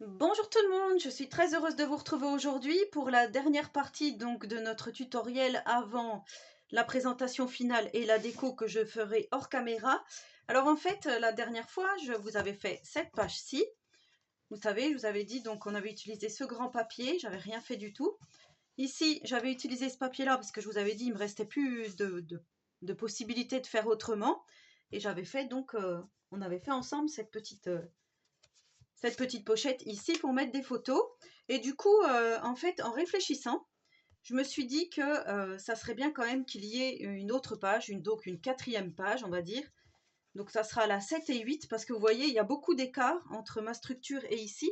Bonjour tout le monde, je suis très heureuse de vous retrouver aujourd'hui pour la dernière partie donc de notre tutoriel avant la présentation finale et la déco que je ferai hors caméra. Alors en fait, la dernière fois, je vous avais fait cette page-ci. Vous savez, je vous avais dit donc on avait utilisé ce grand papier, j'avais rien fait du tout. Ici, j'avais utilisé ce papier-là parce que je vous avais dit il me restait plus de possibilité de faire autrement. Et j'avais fait donc, on avait fait ensemble cette petite pochette ici pour mettre des photos. Et du coup, en fait, en réfléchissant, je me suis dit que ça serait bien quand même qu'il y ait une autre page, donc une quatrième page, on va dire. Donc ça sera la 7 et 8 parce que vous voyez, il y a beaucoup d'écart entre ma structure et ici.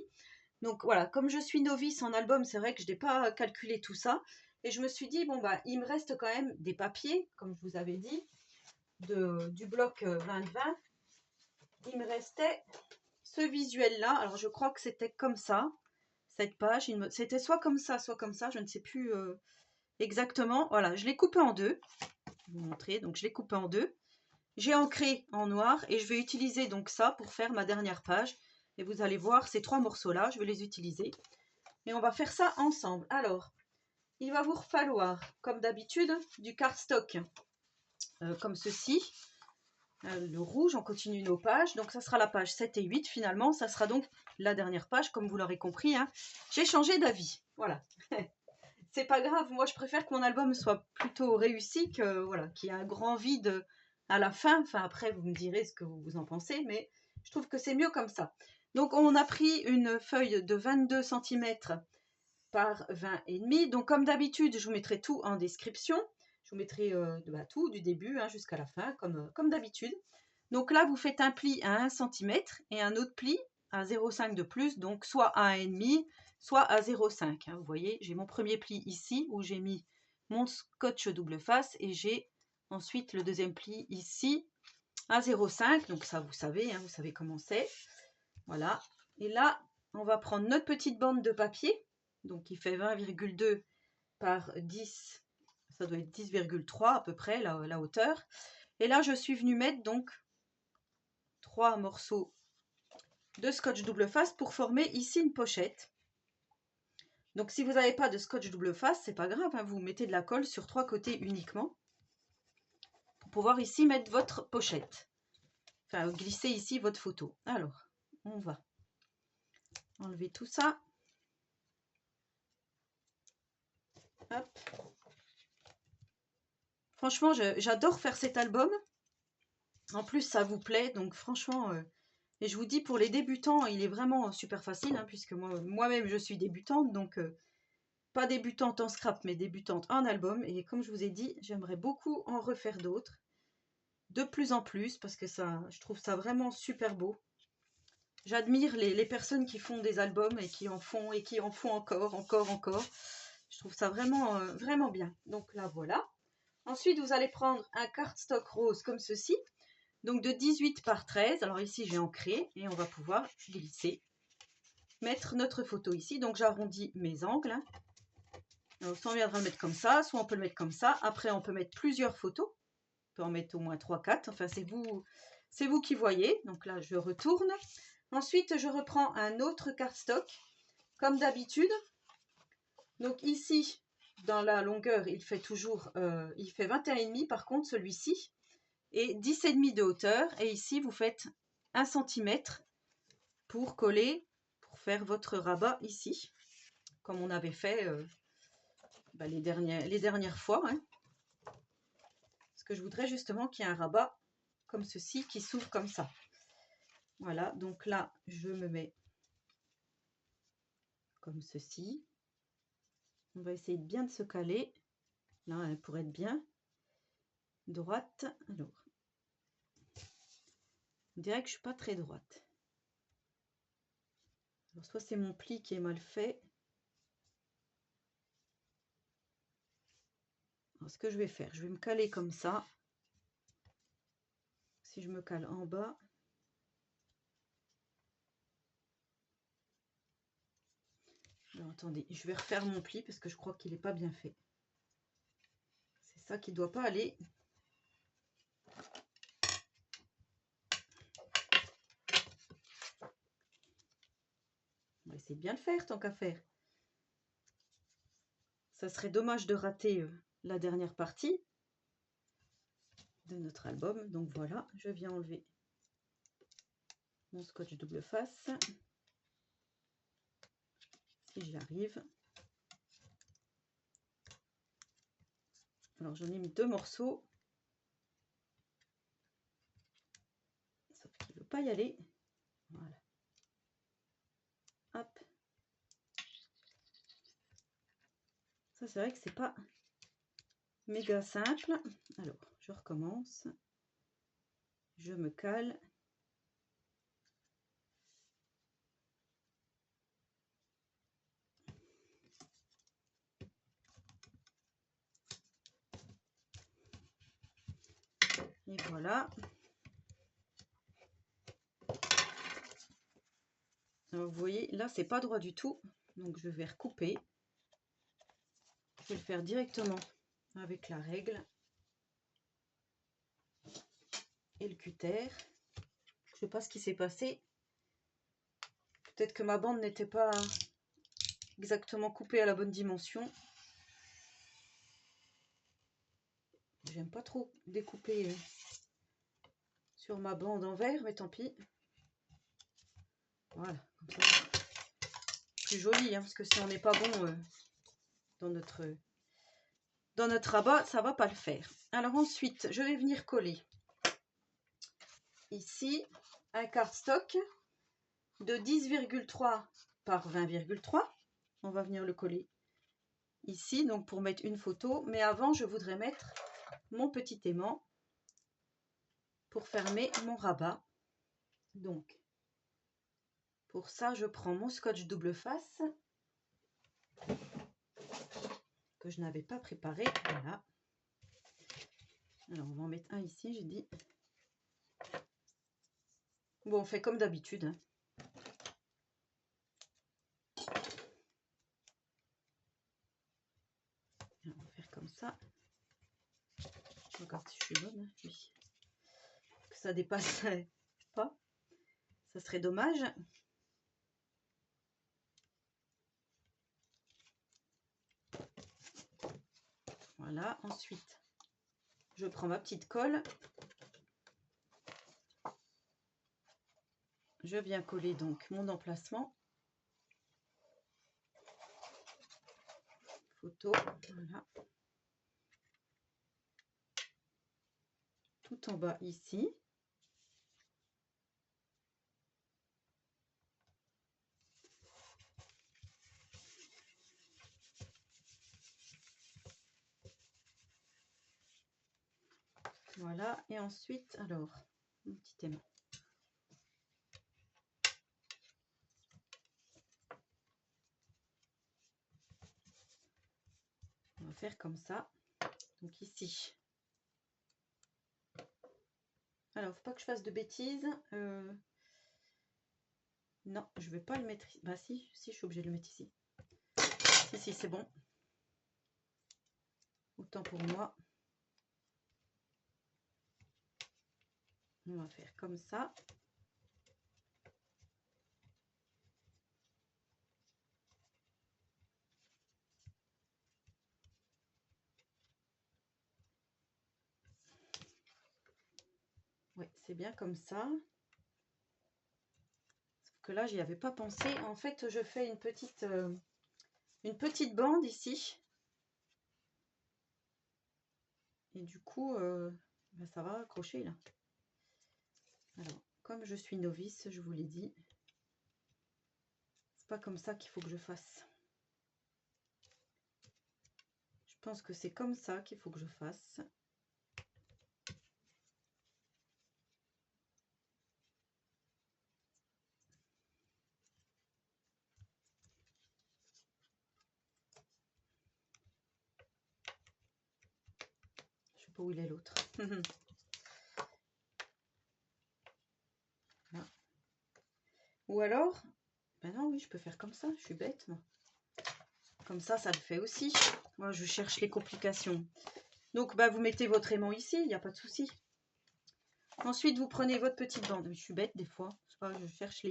Donc voilà, comme je suis novice en album, c'est vrai que je n'ai pas calculé tout ça. Et je me suis dit, bon, bah, il me reste quand même des papiers, comme je vous avais dit, du bloc 2020. Il me restait ce visuel-là. Alors, je crois que c'était comme ça, cette page. C'était soit comme ça, je ne sais plus exactement. Voilà, je l'ai coupé en deux. Je vais vous montrer. Donc, je l'ai coupé en deux. J'ai ancré en noir et je vais utiliser donc ça pour faire ma dernière page. Et vous allez voir ces trois morceaux-là, je vais les utiliser. Et on va faire ça ensemble. Alors, il va vous falloir, comme d'habitude, du cardstock comme ceci. Le rouge, on continue nos pages. Donc, ça sera la page 7 et 8 finalement. Ça sera donc la dernière page, comme vous l'aurez compris. Hein. J'ai changé d'avis. Voilà. C'est pas grave. Moi, je préfère que mon album soit plutôt réussi que voilà, qu'il y ait un grand vide à la fin. Enfin, après, vous me direz ce que vous en pensez, mais je trouve que c'est mieux comme ça. Donc, on a pris une feuille de 22 cm par 20,5. Donc, comme d'habitude, je vous mettrai tout en description. Je vous mettrai tout, du début jusqu'à la fin, comme d'habitude. Donc là, vous faites un pli à 1 cm et un autre pli à 0,5 de plus, donc soit à 1,5, soit à 0,5. Vous voyez, j'ai mon premier pli ici où j'ai mis mon scotch double face et j'ai ensuite le deuxième pli ici à 0,5. Donc ça, vous savez comment c'est. Voilà. Et là, on va prendre notre petite bande de papier, donc qui fait 20,2 par 10, ça doit être 10,3 à peu près la hauteur. Et là, je suis venue mettre donc 3 morceaux de scotch double face pour former ici une pochette. Donc si vous n'avez pas de scotch double face, c'est pas grave, hein, vous mettez de la colle sur 3 côtés uniquement pour pouvoir ici mettre votre pochette. Enfin, glisser ici votre photo. Alors, on va enlever tout ça. Hop. Franchement, j'adore faire cet album. En plus, ça vous plaît, donc franchement, et je vous dis, pour les débutants, il est vraiment super facile, hein, puisque moi-même, je suis débutante, donc pas débutante en scrap, mais débutante en album. Et comme je vous ai dit, j'aimerais beaucoup en refaire d'autres, de plus en plus, parce que ça, je trouve ça vraiment super beau. J'admire les personnes qui font des albums et qui en font encore. Je trouve ça vraiment, vraiment bien. Donc là, voilà. Ensuite, vous allez prendre un cardstock rose comme ceci. Donc de 18 par 13, alors ici j'ai ancré et on va pouvoir glisser, mettre notre photo ici. Donc j'arrondis mes angles. Hein. Alors, soit on viendra le mettre comme ça, soit on peut le mettre comme ça. Après on peut mettre plusieurs photos. On peut en mettre au moins 3-4. Enfin c'est vous qui voyez. Donc là je retourne. Ensuite je reprends un autre cardstock comme d'habitude. Donc ici dans la longueur il fait toujours, il fait 21,5 par contre celui-ci. Et 10,5 de hauteur. Et ici, vous faites 1 cm pour coller, pour faire votre rabat ici, comme on avait fait les dernières fois. Hein. Parce que je voudrais justement qu'il y ait un rabat comme ceci qui s'ouvre comme ça. Voilà, donc là, je me mets comme ceci. On va essayer bien de se caler, là, hein, pour être bien droite. Alors, on dirait que je ne suis pas très droite. Alors, soit c'est mon pli qui est mal fait. Alors, ce que je vais faire, je vais me caler comme ça. Si je me cale en bas, alors, attendez, je vais refaire mon pli parce que je crois qu'il n'est pas bien fait. C'est ça qui ne doit pas aller. On va essayer de bien le faire tant qu'à faire. Ça serait dommage de rater la dernière partie de notre album. Donc voilà, je viens enlever mon scotch double face. Si j'y arrive. Alors j'en ai mis 2 morceaux. Sauf qu'il ne veut pas y aller. Voilà. Hop. Ça c'est vrai que c'est pas méga simple. Alors je recommence. Je me cale. Et voilà. Alors vous voyez, là c'est pas droit du tout. Donc je vais recouper. Je vais le faire directement avec la règle et le cutter. Je sais pas ce qui s'est passé. Peut-être que ma bande n'était pas exactement coupée à la bonne dimension. J'aime pas trop découper sur ma bande en verre, mais tant pis. Voilà, comme ça. Plus joli, hein, parce que si on n'est pas bon dans notre rabat, ça va pas le faire. Alors ensuite, je vais venir coller ici un cardstock de 10,3 par 20,3. On va venir le coller ici, donc pour mettre une photo. Mais avant, je voudrais mettre mon petit aimant pour fermer mon rabat. Donc, pour ça, je prends mon scotch double face que je n'avais pas préparé. Voilà. Alors, on va en mettre un ici, j'ai dit. Bon, on fait comme d'habitude. Hein. On va faire comme ça. Je regarde si je suis bonne. Oui. Que ça dépasse pas. Ça serait dommage. Voilà. Ensuite, je prends ma petite colle. Je viens coller donc mon emplacement. Photo. Voilà. Tout en bas ici. Voilà, et ensuite, alors, mon petit aimant. On va faire comme ça. Donc ici. Alors, faut pas que je fasse de bêtises. Non, je vais pas le mettre. Bah si, je suis obligée de le mettre ici. Si, c'est bon. Autant pour moi. On va faire comme ça. Oui, c'est bien comme ça. Sauf que là, j'y avais pas pensé. En fait, je fais une petite bande ici. Et du coup, ben, ça va accrocher là. Alors, comme je suis novice, je vous l'ai dit, c'est pas comme ça qu'il faut que je fasse. Je pense que c'est comme ça qu'il faut que je fasse. Je sais pas où il est l'autre. Ou alors, ben non, oui, je peux faire comme ça. Je suis bête, moi. Comme ça, ça le fait aussi. Moi, je cherche les complications. Donc, bah, vous mettez votre aimant ici, il n'y a pas de souci. Ensuite, vous prenez votre petite bande. Je suis bête des fois. Je cherche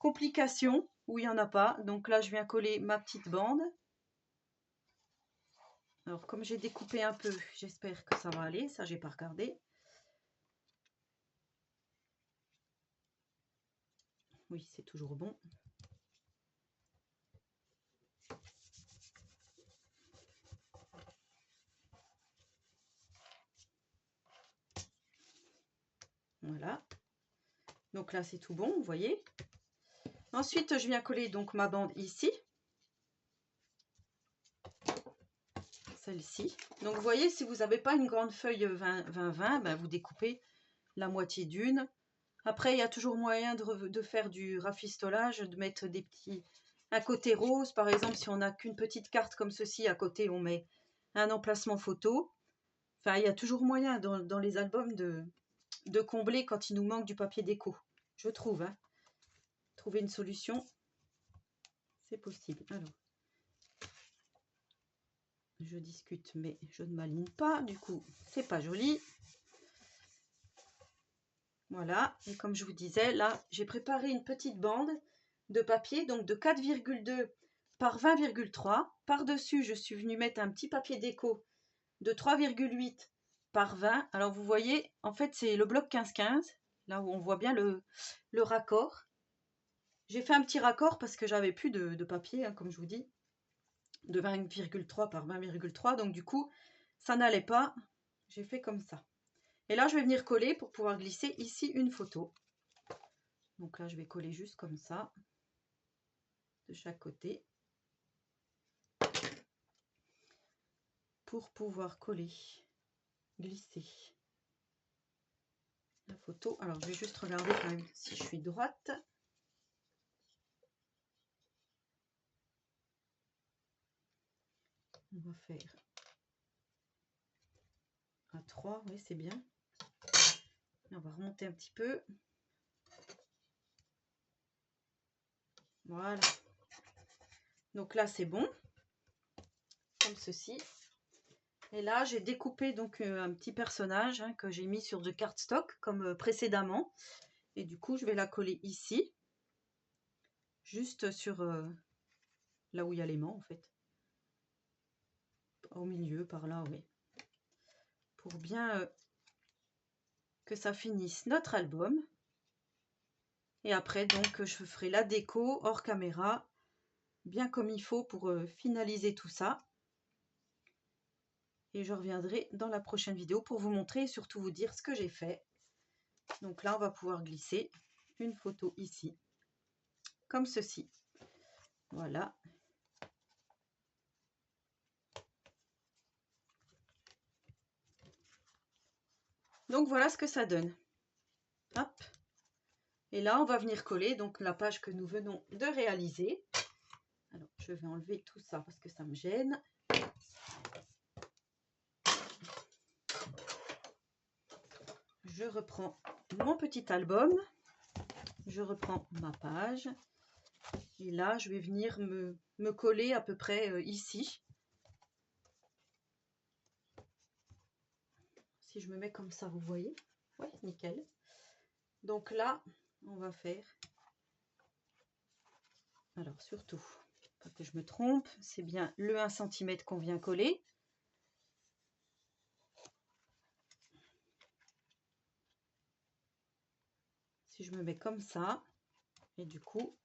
complications où il n'y en a pas. Donc là, je viens coller ma petite bande. Alors, comme j'ai découpé un peu, j'espère que ça va aller. Ça, j'ai pas regardé. Oui, c'est toujours bon. Voilà. Donc là, c'est tout bon, vous voyez. Ensuite, je viens coller donc ma bande ici. Celle-ci. Donc, vous voyez, si vous n'avez pas une grande feuille 20-20, ben, vous découpez la moitié d'une. Après, il y a toujours moyen de faire du rafistolage, de mettre des petits... Un côté rose, par exemple, si on n'a qu'une petite carte comme ceci, à côté, on met un emplacement photo. Enfin, il y a toujours moyen dans les albums de combler quand il nous manque du papier déco. Je trouve, hein. Trouver une solution, c'est possible. Alors, je discute, mais je ne m'aligne pas. Du coup, c'est pas joli. Voilà. Et comme je vous disais, là, j'ai préparé une petite bande de papier, donc de 4,2 par 20,3. Par-dessus, je suis venue mettre un petit papier déco de 3,8 par 20. Alors, vous voyez, en fait, c'est le bloc 15-15, là où on voit bien le raccord. J'ai fait un petit raccord parce que j'avais plus de papier, hein, comme je vous dis, de 20,3 par 20,3. Donc, du coup, ça n'allait pas. J'ai fait comme ça. Et là, je vais venir coller pour pouvoir glisser ici une photo. Donc là, je vais coller juste comme ça, de chaque côté, pour pouvoir coller, glisser la photo. Alors, je vais juste regarder quand même si je suis droite. On va faire à 3, oui, c'est bien. Et on va remonter un petit peu. Voilà. Donc là, c'est bon, comme ceci. Et là, j'ai découpé donc un petit personnage, hein, que j'ai mis sur de cardstock, comme précédemment. Et du coup, je vais la coller ici, juste sur là où il y a l'aimant, en fait. Au milieu, par là, oui. Pour bien que ça finisse notre album. Et après, donc, je ferai la déco hors caméra, bien comme il faut pour finaliser tout ça. Et je reviendrai dans la prochaine vidéo pour vous montrer et surtout vous dire ce que j'ai fait. Donc là, on va pouvoir glisser une photo ici, comme ceci. Voilà. Donc voilà ce que ça donne. Hop. Et là, on va venir coller donc la page que nous venons de réaliser. Alors, je vais enlever tout ça parce que ça me gêne. Je reprends mon petit album. Je reprends ma page. Et là, je vais venir me coller à peu près ici. Si je me mets comme ça, vous voyez? Oui, nickel. Donc là, on va faire... Alors, surtout, pas que je me trompe, c'est bien le 1 cm qu'on vient coller. Si je me mets comme ça, et du coup,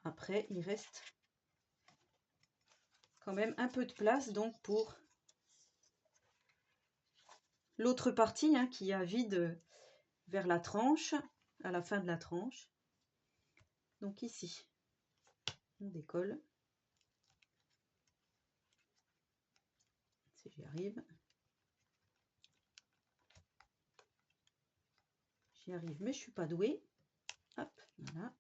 après, il reste quand même un peu de place donc pour l'autre partie, hein, qui a vide vers la tranche, à la fin de la tranche. Donc ici, on décolle. Si j'y arrive. J'y arrive, mais je suis pas douée. Hop, voilà.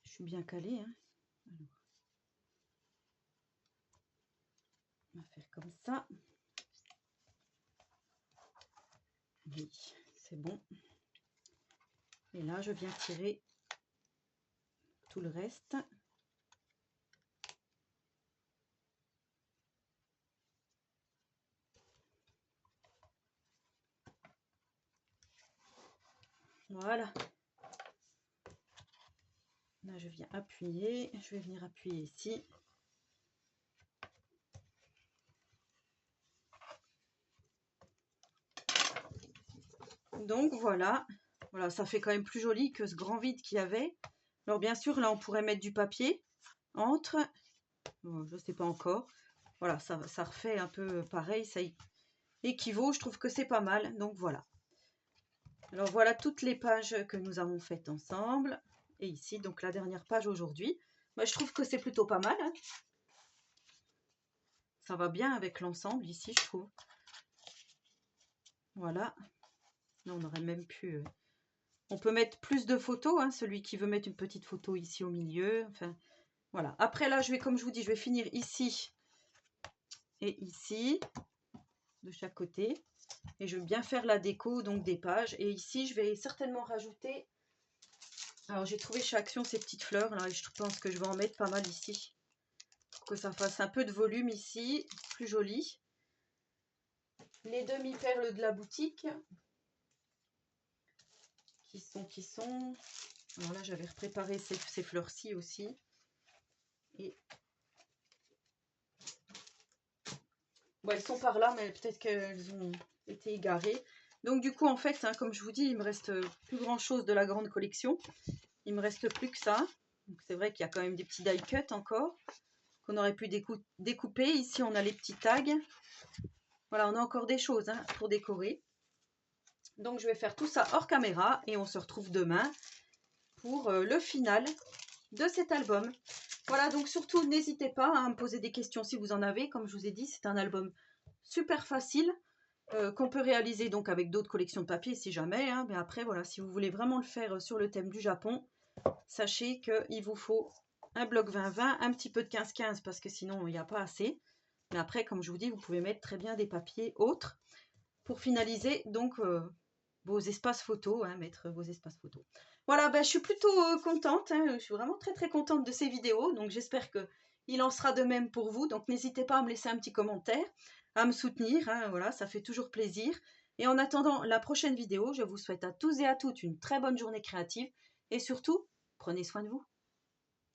Je suis bien calée, hein. Alors, on va faire comme ça. Oui, c'est bon. Et là, je viens tirer tout le reste. Voilà. Là, je viens appuyer. Je vais venir appuyer ici. Donc voilà. Voilà, ça fait quand même plus joli que ce grand vide qu'il y avait. Alors bien sûr, là, on pourrait mettre du papier entre. Bon, je ne sais pas encore. Voilà, ça refait un peu pareil. Ça équivaut. Je trouve que c'est pas mal. Donc voilà. Alors voilà toutes les pages que nous avons faites ensemble. Et ici, donc la dernière page aujourd'hui. Moi, je trouve que c'est plutôt pas mal. Hein. Ça va bien avec l'ensemble ici, je trouve. Voilà. Là, on aurait même pu... On peut mettre plus de photos. Hein, celui qui veut mettre une petite photo ici au milieu. Enfin, voilà. Après, là, je vais, comme je vous dis, je vais finir ici et ici, de chaque côté. Et je vais bien faire la déco, donc des pages. Et ici, je vais certainement rajouter... Alors, j'ai trouvé chez Action ces petites fleurs. Là, et je pense que je vais en mettre pas mal ici. Pour que ça fasse un peu de volume ici. Plus joli. Les demi-perles de la boutique. Qui sont... Alors là, j'avais préparé ces fleurs-ci aussi. Et... Bon, elles sont par là, mais peut-être qu'elles ont été égarées. Donc du coup, en fait, hein, comme je vous dis, il me reste plus grand-chose de la grande collection. Il me reste plus que ça. C'est vrai qu'il y a quand même des petits die cut encore qu'on aurait pu découper. Ici, on a les petits tags. Voilà, on a encore des choses hein, pour décorer. Donc, je vais faire tout ça hors caméra et on se retrouve demain pour le final de cet album. Voilà, donc surtout, n'hésitez pas à me poser des questions si vous en avez. Comme je vous ai dit, c'est un album super facile qu'on peut réaliser donc avec d'autres collections de papier si jamais. Hein. Mais après, voilà, si vous voulez vraiment le faire sur le thème du Japon, sachez qu'il vous faut un bloc 20-20, un petit peu de 15-15 parce que sinon, il n'y a pas assez. Mais après, comme je vous dis, vous pouvez mettre très bien des papiers autres pour finaliser donc vos espaces photos, hein, mettre vos espaces photos. Voilà, ben, je suis plutôt contente, hein, je suis vraiment très contente de ces vidéos, donc j'espère qu'il en sera de même pour vous, donc n'hésitez pas à me laisser un petit commentaire, à me soutenir, hein, voilà, ça fait toujours plaisir. Et en attendant la prochaine vidéo, je vous souhaite à tous et à toutes une très bonne journée créative, et surtout, prenez soin de vous.